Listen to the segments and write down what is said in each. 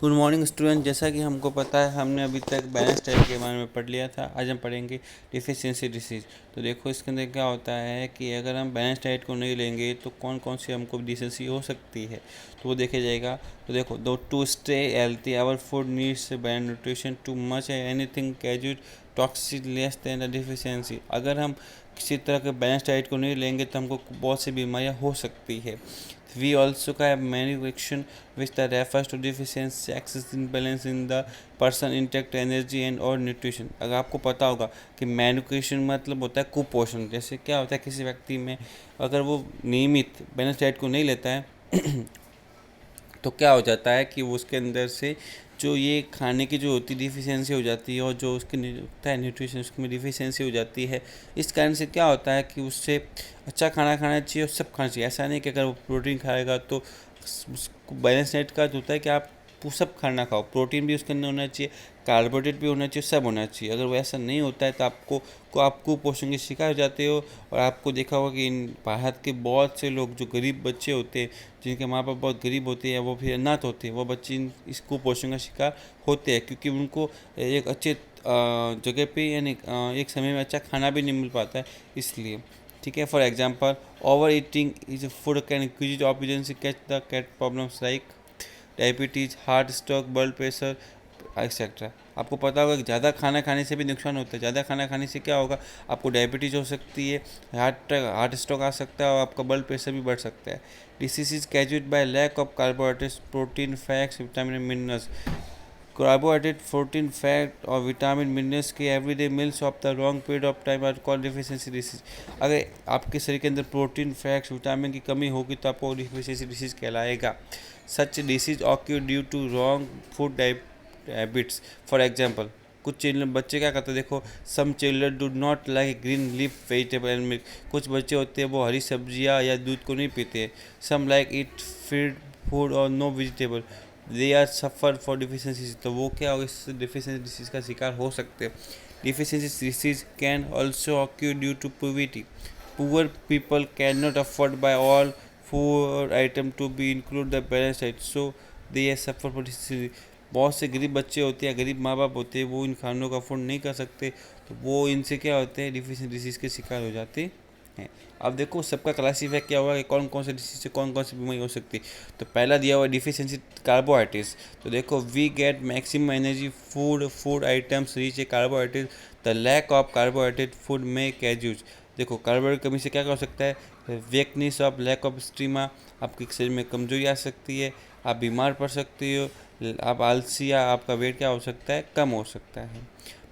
Good morning student. जैसा कि हमको पता है, हमने अभी तक बैलेंस डाइट के बारे में पढ़ लिया था। आज हम पढ़ेंगे डिफिशियंसी डिसीज़। तो देखो, इसके अंदर क्या होता है कि अगर हम बैलेंस डाइट को नहीं लेंगे तो कौन कौन सी हमको डिफिशियंसी हो सकती है, तो वो देखा जाएगा। तो देखो, दो to stay healthy our food needs balance nutrition too much anything casual toxic less than the deficiency. अगर हम किसी तरह के बैलेंस डाइट को नहीं लेंगे तो हमको बहुत सी बीमारियाँ हो सकती है। We also have malnutrition, which that refers to deficiency, excess imbalance in the person intake energy and or nutrition। अगर आपको पता होगा कि malnutrition मतलब होता है कुपोषण। जैसे क्या होता है, किसी व्यक्ति में अगर वो नियमित बैलेंस डाइट को नहीं लेता है तो क्या हो जाता है कि वो उसके अंदर से जो ये खाने की जो होती डिफिशियंसी हो जाती है, और जो उसकी होता है न्यूट्रिशन, उसमें डिफिशियंसी हो जाती है। इस कारण से क्या होता है कि उससे अच्छा खाना खाना चाहिए और सब खाना चाहिए। ऐसा नहीं कि अगर वो प्रोटीन खाएगा तो उसको बैलेंस डाइट का होता है कि आप वो सब खाना खाओ, प्रोटीन भी उसके अंदर होना चाहिए, कार्बोहाइड्रेट भी होना चाहिए, सब होना चाहिए। अगर वो ऐसा नहीं होता है तो आप कुपोषण के शिकार हो जाते हो। और आपको देखा होगा कि इन भारत के बहुत से लोग जो गरीब बच्चे होते हैं, जिनके माँ बाप बहुत गरीब होते हैं, वो फिर अनाथ होते हैं, वो बच्चे इस कुपोषण का शिकार होते हैं, क्योंकि उनको एक अच्छे जगह पे यानी एक समय में अच्छा खाना भी नहीं मिल पाता है, इसलिए। ठीक है, for example, over eating is food can increase obviously catch the cat problems like diabetes, heart stroke, blood pressure etcetera. आपको पता होगा कि ज़्यादा खाना खाने से भी नुकसान होता है। ज़्यादा खाना खाने से क्या होगा, आपको डायबिटीज़ हो सकती है, हार्ट स्ट्रोक आ सकता है, और आपका ब्लड प्रेशर भी बढ़ सकता है। Disease is casual by lack of carbohydrates, protein, fats, vitamin, minerals. Carbohydrate, protein, fat और विटामिन मिनरल्स के everyday meals of the long period of time are called deficiency disease. अगर आपके शरीर के अंदर प्रोटीन, फैट्स, विटामिन की कमी होगी तो आपको डिफिशियंसी डिसीज कहलाएगा। Such disease occur due to wrong food habits. For example, कुछ चिल्ड्रन बच्चे क्या करते हैं, देखो, some children do not like green leaf vegetable and milk. कुछ बच्चे होते हैं वो हरी सब्जियां या दूध को नहीं पीते। Some like eat feed food और no vegetable, they are suffer for deficiency. तो वो क्या हो, इस डिफिशेंसी डिसीज़ का शिकार हो सकते हैं। Deficiency disease can also occur due to poverty. Poor people can not afford buy all food item to be include the balance diet, so they are suffer for disease. बहुत से गरीब बच्चे होते हैं, गरीब माँ बाप होते हैं, वो इन खानों का अफोर्ड नहीं कर सकते, तो वो इनसे क्या होते हैं, डिफिशेंसी डिसीज़ के शिकार हो जाते हैं। अब देखो, सबका क्लासीफाई क्या हुआ कि कौन कौन से डिसीज से कौन कौन सी बीमारी हो सकती है। तो पहला दिया हुआ डिफिशियंसी कार्बोहाइड्रेट्स। तो देखो, we get maximum energy food items rich a carbohydrate, the lack of carbohydrate food में कैज्यूज। देखो, कार्बोहाइड्रेट कमी से क्या हो सकता है, वीकनेस ऑफ लैक ऑफ स्टीमा, आपके शरीर में कमजोरी आ सकती है, आप बीमार पड़ सकते हो, आप आलसी, या आपका वेट क्या हो सकता है, कम हो सकता है।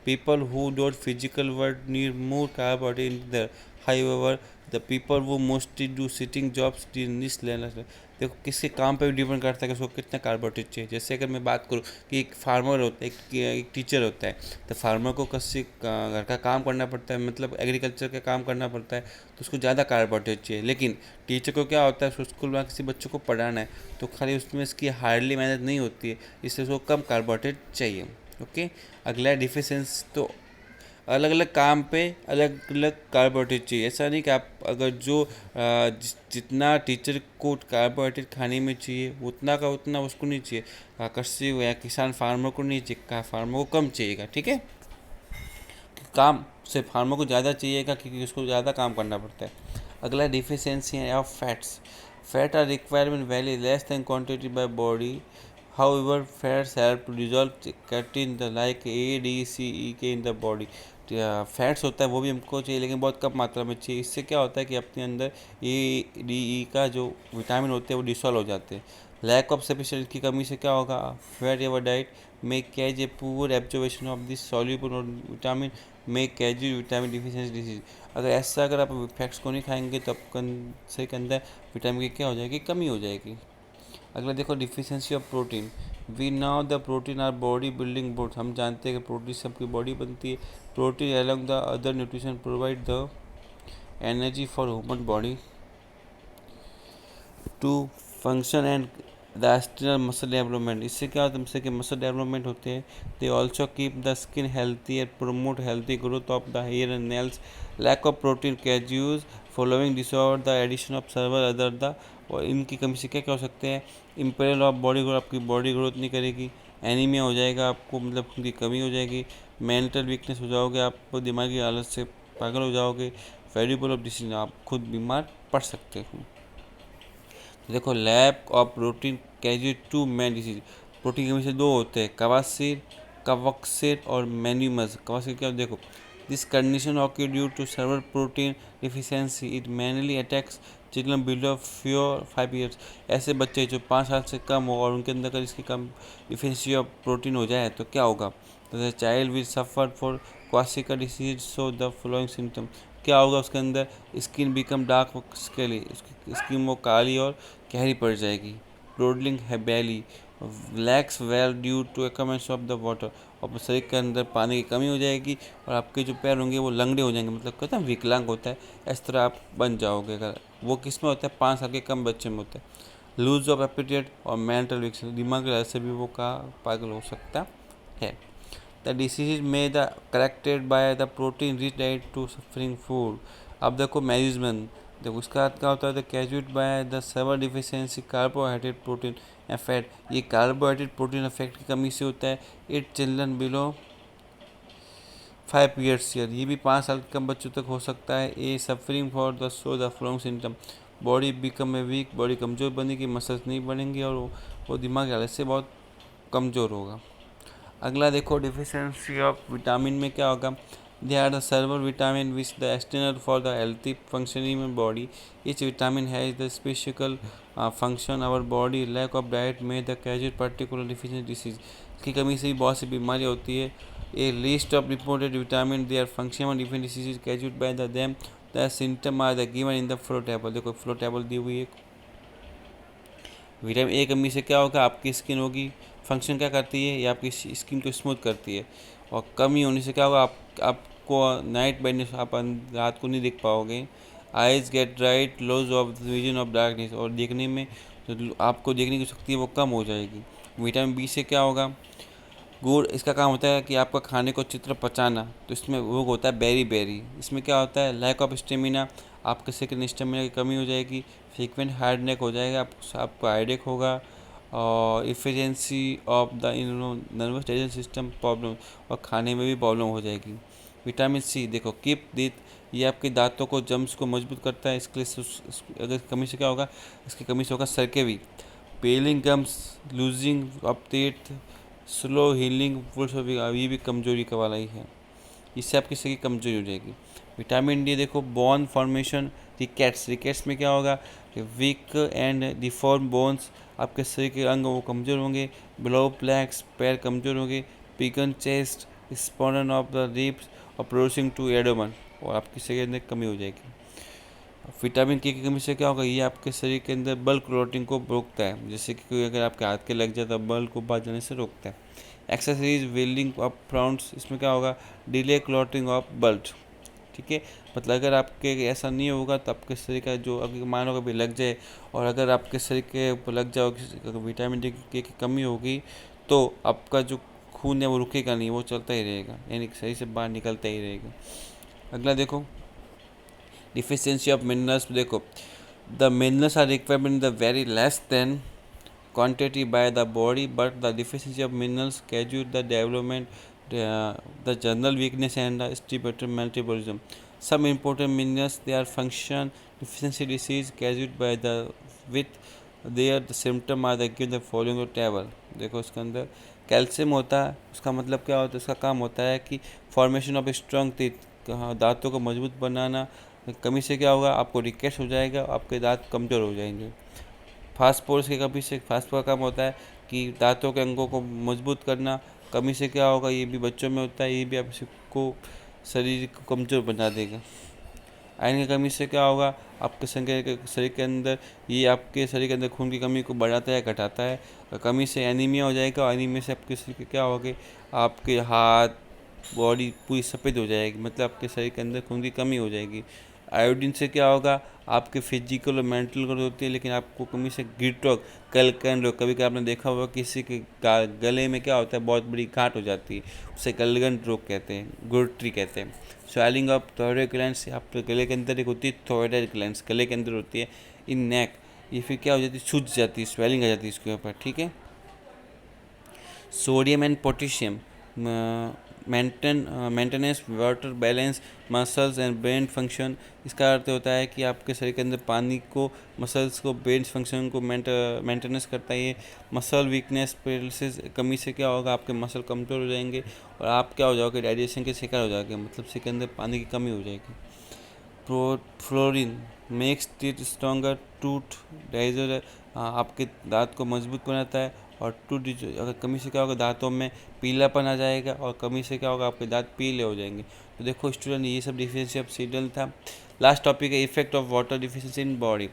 People who don't physical work need more carbohydrate in the however the people who mostly do sitting jobs this लेना। देखो, किसके काम पे भी डिपेंड करता है कि उसको कितना कार्बोहाइड्रेट चाहिए। जैसे अगर मैं बात करूँ कि एक फार्मर होता है, एक टीचर होता है, तो फार्मर को किसी घर का काम करना पड़ता है, मतलब एग्रीकल्चर का काम करना पड़ता है, तो उसको ज़्यादा कार्बोहाइड्रेट चाहिए। लेकिन टीचर को क्या होता है, उसको स्कूल में किसी बच्चों को पढ़ाना है, तो खाली उसमें इसकी हार्डली मेहनत नहीं होती है, इसलिए उसको कम कार्बोहाइड्रेट चाहिए। ओके, अगला डिफिशेंसी। तो अलग अलग काम पे अलग अलग कार्बोहाइड्रेट चाहिए। ऐसा नहीं कि आप अगर जितना टीचर को कार्बोहाइड्रेट खाने में चाहिए उतना का उतना उसको नहीं चाहिए, कृषि या किसान फार्मर को नहीं चाहिए, फार्मर को कम चाहिएगा। ठीक है, काम से फार्मर को ज़्यादा चाहिएगा क्योंकि उसको ज़्यादा काम करना पड़ता है। अगला डिफिशियंसी है of fats. Fat are requirement valley less than quantity by body, however fats help to dissolve keratin the like A, D, C, E के in the body। फैट्स होता है वो भी हमको चाहिए, लेकिन बहुत कम मात्रा में चाहिए। इससे क्या होता है कि अपने अंदर ए डी ई का जो विटामिन होते हैं वो डिसॉल्व हो जाते हैं। लैक ऑफ सफिशिएंट की कमी से क्या होगा, fat ever diet may cause a poor absorption of this soluble vitamin may cause vitamin deficiency disease. अगर आप फैट्स को नहीं खाएंगे तो आपके शरीर के अंदर विटामिन की क्या हो जाएगी, कमी हो जाएगी। अगला देखो, deficiency of protein. We now the protein are body building board. हम जानते हैं कि प्रोटीन से आपकी बॉडी बनती है। Protein along the other nutrition provide the energy for human body to function and the external muscle development, इससे क्या होता है, इससे कि मसल डेवलपमेंट होते हैं। They also keep the skin healthy and promote healthy growth of the hair and nails. Lack of protein causes following disorder the addition of server other the, और इनकी कमी से क्या क्या हो सकते हैं, इम्पेयर ऑफ बॉडी ग्रोथ, आपकी बॉडी ग्रोथ नहीं करेगी, एनीमिया हो जाएगा आपको, मतलब उनकी कमी हो जाएगी, मेंटल वीकनेस हो जाओगे, आप दिमागी हालत से पागल हो जाओगे, वेरिएबल ऑफ डिसीजन, आप खुद बीमार पड़ सकते हो। देखो lack of protein cause two main disease, protein की कमी से दो होते हैं, कवासीर कवक्सेट और मैन्यूमस। कवासीर क्या, देखो this condition occur due to severe protein deficiency, it mainly attacks children below 4-5 years. ऐसे बच्चे जो 5 साल से कम हो और उनके अंदर अगर इसकी कम डिफिशियंसी ऑफ प्रोटीन हो जाए तो क्या होगा, तो child will suffer for kwashiorkor disease so the following symptom. क्या होगा उसके अंदर, स्किन बिकम डार्क स्केली, उसकी स्किन वो काली और गहरी पड़ जाएगी, ब्रोडलिंग है belly, legs swell due to एक्मेंस ऑफ द वाटर, और शरीर के अंदर पानी की कमी हो जाएगी और आपके जो पैर होंगे वो लंगड़े हो जाएंगे, मतलब कहते हैं विकलांग होता है, इस तरह आप बन जाओगे। अगर वो किस में होता है, 5 साल के कम बच्चे में होता है। लूज ऑफ एपिटेट और मेंटल वीकनेस, दिमाग की वजह से भी वो का पागल हो सकता है। The disease may the corrected by the protein rich diet to suffering food. अब देखो मैनेजमेंट, देखो उसका अर्थ क्या होता है, the caused by the severe deficiency carbohydrate protein and fat, ये कार्बोहाइड्रेट प्रोटीन फैट की कमी से होता है। It children below 5 years year, ये भी 5 साल के कम बच्चों तक हो सकता है। A suffering for the so the flowing symptom, body become a weak, body कमज़ोर बनेगी, मसल्स नहीं बढ़ेंगे और वो दिमाग की हालत से बहुत कमज़ोर होगा। अगला देखो डिफिशियंसी ऑफ विटामिन में क्या होगा, they are the severe vitamin which the external for the healthy functioning in body, each vitamin has the specifical function our body, lack of diet में the causal particular deficiency disease, की कमी से भी बहुत सी बीमारियाँ होती है। A list of reported vitamin they are function different disease causal by the them, the symptom are the given in the flow table. देखो फ्लो टेबल दी हुई है। विटामिन ए कमी से क्या होगा, आपकी स्किन होगी, फंक्शन क्या करती है, ये आपकी स्किन को स्मूथ करती है, और कमी होने से क्या होगा, आपको नाइट ब्लाइंडनेस, आप रात को नहीं देख पाओगे, eyes get right, loss of vision of darkness, और देखने में जो आपको देखने की शक्ति है वो कम हो जाएगी। विटामिन बी से क्या होगा, गुड़, इसका काम होता है कि आपका खाने को चित्र पचाना, तो इसमें वो होता है बेरी बेरी। इसमें क्या होता है, लैक ऑफ स्टेमिना, आपके सेकंड स्टेमिना की कमी हो जाएगी, फ्रीक्वेंट हार्ड नेक हो जाएगा, आपको हार्डेक होगा, और efficiency of the nervous digestion system problem, और खाने में भी प्रॉब्लम हो जाएगी। विटामिन सी देखो कीप दीथ, ये आपके दांतों को जम्स को मजबूत करता है, इसके लिए अगर कमी से क्या होगा, इसकी कमी से होगा सरकेवी, paling gums, losing of teeth, slow healing wounds, ये भी कमजोरी का वाला ही है, इससे आपकी शरीर कमजोरी हो जाएगी। विटामिन डी देखो बोन फॉर्मेशन, रिकेट्स, रिकेट्स में क्या होगा, वीक एंड डिफॉर्म बोन्स, आपके शरीर के अंग वो कमज़ोर होंगे, ब्लो प्लैक्स, पैर कमज़ोर होंगे, पिगन चेस्ट, स्पॉनन ऑफ द रिब्स, और प्रोड्यूसिंग टू एडोमन, और आपकी शरीर के अंदर कमी हो जाएगी। विटामिन के की कमी से क्या होगा, ये आपके शरीर के अंदर बल्क क्लॉटिंग को रोकता है, जैसे कि कोई अगर आपके हाथ के लग जाए तो बल्क को बाहर जाने से रोकता है। एक्सरसाइज वेलिंग ऑफ फ्राउंड्स, इसमें क्या होगा, डिले क्लॉटिंग ऑफ ब्लड, ठीक है, मतलब अगर आपके ऐसा नहीं होगा तो आपके शरीर का जो अगर मानो कभी लग जाए, और अगर आपके शरीर के ऊपर लग जाओ, अगर विटामिन डी की कमी होगी तो आपका जो खून है वो रुकेगा नहीं, वो चलता ही रहेगा, यानी सही से बाहर निकलता ही रहेगा। अगला देखो डिफिशियंसी ऑफ मिनरल्स, देखो the minerals are required in the very less than quantity by the body, but the deficiency of minerals causes the development, the general weakness and the stimulated metabolism. Some important minerals they are function deficiency disease caused by the with their the symptom are the given the following table। देखो उसके अंदर calcium होता है, उसका मतलब क्या होता है, उसका काम होता है कि फॉर्मेशन ऑफ स्ट्रॉन्ग टीथ, दांतों को मजबूत बनाना, कमी से क्या होगा, आपको रिकेट्स हो जाएगा, आपके दांत कमज़ोर हो जाएंगे। फास्फोरस की कमी से, फास्फोरस का काम होता है कि दांतों के अंगों को मजबूत करना, कमी से क्या होगा, ये भी बच्चों में होता है, ये भी आपको शरीर को कमज़ोर बना देगा। आयरन की कमी से क्या होगा, आपके शरीर के अंदर, ये आपके शरीर के अंदर खून की कमी को बढ़ाता है घटाता है, कमी से एनीमिया हो जाएगा, एनीमिया से आपके शरीर के क्या होगे, आपके हाथ बॉडी पूरी सफ़ेद हो जाएगी, मतलब आपके शरीर के अंदर खून की कमी हो जाएगी। आयोडीन से क्या होगा, आपके फिजिकल और मेंटल ग्रोथ होती है, लेकिन आपको कमी से गिटॉक कलकन रोग, कभी कभी आपने देखा होगा किसी के गले में क्या होता है, बहुत बड़ी गांठ हो जाती है, उसे गलगन रोग कहते हैं, गुर्ट्री कहते हैं। स्वेलिंग ऑफ थायरॉइड ग्लैंड्स, आपके गले के अंदर एक होती है थायरॉइड ग्लैंड्स, गले के अंदर होती है, इन नेक, ये फिर क्या हो जाती है, सूज जाती है, स्वेलिंग आ जाती है इसके ऊपर, ठीक है। Sodium and potassium, maintenance water balance muscles and brain function, इसका अर्थ होता है कि आपके शरीर के अंदर पानी को, मसल्स को, ब्रेन फंक्शन को मेंटेनेंस करता है ये। मसल वीकनेस पैरालिसिस, कमी से क्या होगा, आपके मसल कमज़ोर हो जाएंगे और आप क्या हो जाओगे, डाइजेशन के शिकार हो जाओगे, मतलब शरीर के अंदर पानी की कमी हो जाएगी। Fluorine makes teeth stronger, tooth डाइजर, आपके दांत को मजबूत बनाता है। और टूथ अगर कमी से क्या होगा, दांतों में पीलापन आ जाएगा, और कमी से क्या होगा, आपके दांत पीले हो जाएंगे। तो देखो स्टूडेंट, ये सब डिफिशियंसी ऑफ सीडल था। लास्ट टॉपिक है effect of water deficiency in body.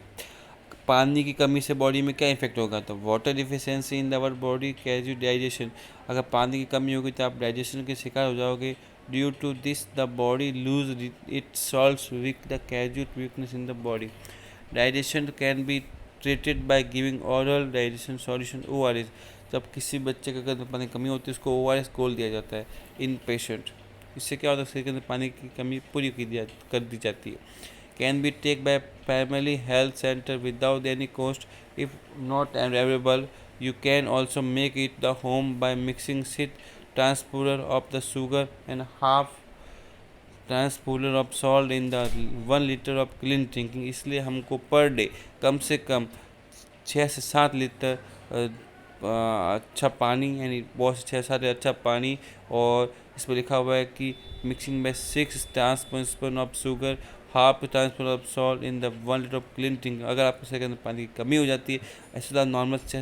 पानी की कमी से बॉडी में क्या इफेक्ट होगा, तो water deficiency in our body cause digestion, अगर पानी की कमी होगी तो आप डाइजेशन के शिकार हो जाओगे। Due to this the body lose it solves weak the caused weakness in the body. Digestion can be treated by giving oral digestion solution ORS, जब किसी बच्चे के अगर पानी की कमी होती है उसको ORS घोल दिया जाता है इन पेशेंट। इससे क्या होता है, शरीर के अंदर पानी की कमी पूरी कर दी जाती है। Can be taken by primary health center without any cost. If not available, you can also make it the home by mixing sit transpooler of the sugar and half transpooler of salt in the 1 liter of clean drinking। इसलिए हमको per day कम से कम 6 से 7 litre अच्छा पानी, यानी बहुत से 6 7 अच्छा पानी, और इस पर लिखा हुआ है कि mixing by 6 tablespoon of sugar, half tablespoon of salt in the 1 litre of clean drink. अगर आपके शरीर के अंदर पानी की कमी हो जाती है, ऐसे तो नॉर्मल 6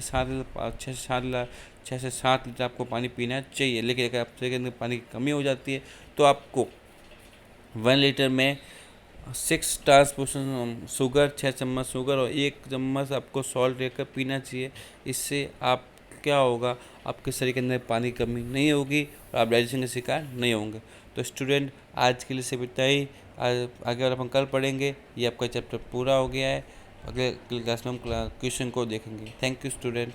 से 7 लीटर आपको पानी पीना चाहिए, लेकिन अगर आपके शरीर के अंदर पानी की कमी हो जाती है तो आपको 1 लीटर में 6 टेबलस्पून शुगर, 6 चम्मच शुगर और 1 चम्मच आपको सॉल्ट लेकर पीना चाहिए। इससे आप क्या होगा, आपके शरीर के अंदर पानी की कमी नहीं होगी और आप डाइजेशन के शिकार नहीं होंगे। तो स्टूडेंट, आज के लिए सिर्फ इतना ही। आगे और अपन कल पढ़ेंगे। ये आपका चैप्टर पूरा हो गया है। अगले क्लास में हम क्वेश्चन को देखेंगे। Thank you student.